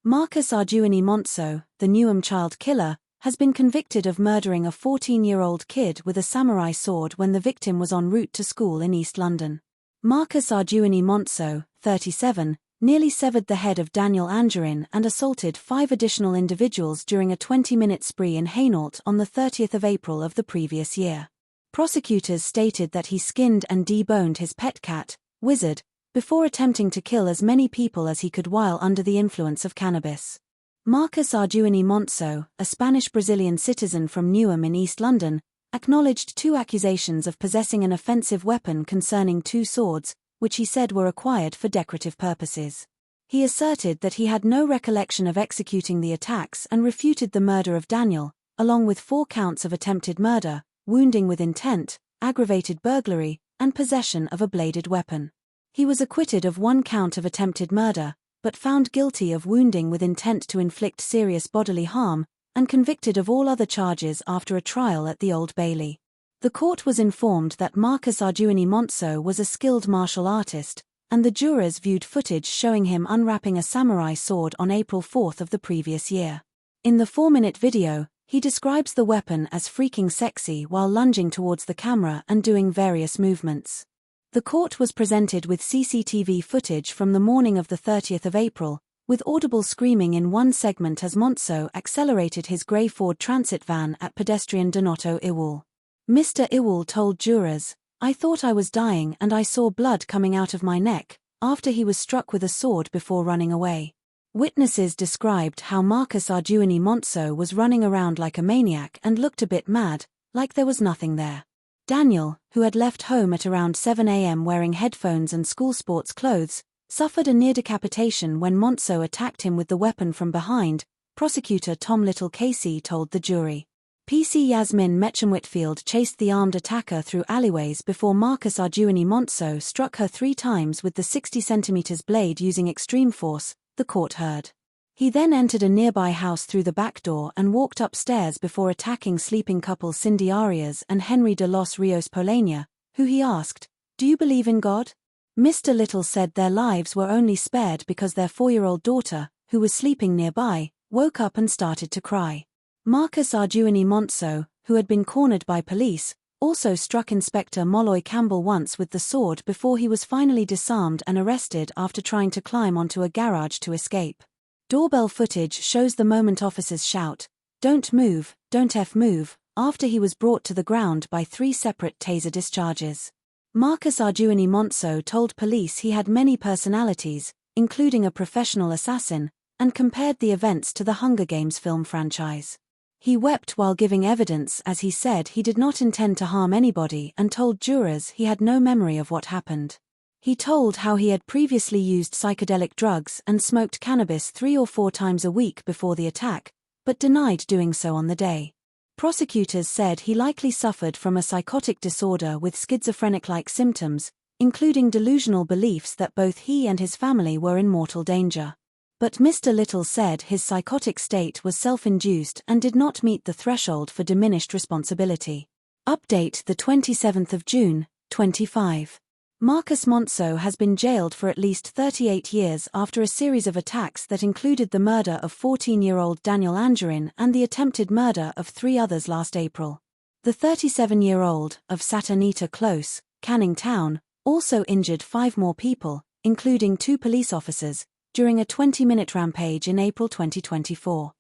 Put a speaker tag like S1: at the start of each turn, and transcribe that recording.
S1: Marcus Arduini Monzo, the Newham Child Killer, has been convicted of murdering a 14-year-old kid with a samurai sword when the victim was en route to school in East London. Marcus Arduini Monzo, 37, nearly severed the head of Daniel Angerin and assaulted 5 additional individuals during a 20-minute spree in Hainault on the 30th of April of the previous year. Prosecutors stated that he skinned and deboned his pet cat, Wizard, before attempting to kill as many people as he could while under the influence of cannabis. Marcus Arduini Monzo, a Spanish-Brazilian citizen from Newham in East London, acknowledged 2 accusations of possessing an offensive weapon concerning 2 swords, which he said were acquired for decorative purposes. He asserted that he had no recollection of executing the attacks and refuted the murder of Daniel, along with 4 counts of attempted murder, wounding with intent, aggravated burglary, and possession of a bladed weapon. He was acquitted of 1 count of attempted murder, but found guilty of wounding with intent to inflict serious bodily harm, and convicted of all other charges after a trial at the Old Bailey. The court was informed that Marcus Arduini Monzo was a skilled martial artist, and the jurors viewed footage showing him unwrapping a samurai sword on April 4 of the previous year. In the 4-minute video, he describes the weapon as freaking sexy while lunging towards the camera and doing various movements. The court was presented with CCTV footage from the morning of the 30th of April, with audible screaming in one segment as Monzo accelerated his grey Ford Transit van at pedestrian Donato Iwal. Mr. Iwal told jurors, "I thought I was dying and I saw blood coming out of my neck," after he was struck with a sword before running away. Witnesses described how Marcus Arduini Monzo was running around like a maniac and looked a bit mad, like there was nothing there. Daniel, who had left home at around 7 a.m. wearing headphones and school sports clothes, suffered a near decapitation when Monzo attacked him with the weapon from behind, prosecutor Tom Little Casey told the jury. PC Yasmin Mechem-Whitfield chased the armed attacker through alleyways before Marcus Arduini Monzo struck her 3 times with the 60 cm blade using extreme force, the court heard. He then entered a nearby house through the back door and walked upstairs before attacking sleeping couple Cindy Arias and Henry de los Rios Polania, who he asked, "Do you believe in God?" Mr. Little said their lives were only spared because their 4-year-old daughter, who was sleeping nearby, woke up and started to cry. Marcus Arduini Monzo, who had been cornered by police, also struck Inspector Molloy Campbell once with the sword before he was finally disarmed and arrested after trying to climb onto a garage to escape. Doorbell footage shows the moment officers shout, "Don't move, don't move," after he was brought to the ground by 3 separate taser discharges. Marcus Arduini Monzo told police he had many personalities, including a professional assassin, and compared the events to the Hunger Games film franchise. He wept while giving evidence as he said he did not intend to harm anybody and told jurors he had no memory of what happened. He told how he had previously used psychedelic drugs and smoked cannabis 3 or 4 times a week before the attack, but denied doing so on the day. Prosecutors said he likely suffered from a psychotic disorder with schizophrenic-like symptoms, including delusional beliefs that both he and his family were in mortal danger. But Mr. Little said his psychotic state was self-induced and did not meet the threshold for diminished responsibility. Update the 27th of June, 25. Marcus Monzo has been jailed for at least 38 years after a series of attacks that included the murder of 14-year-old Daniel Angerin and the attempted murder of 3 others last April. The 37-year-old, of Saturnita Close, Canning Town, also injured 5 more people, including 2 police officers, during a 20-minute rampage in April 2024.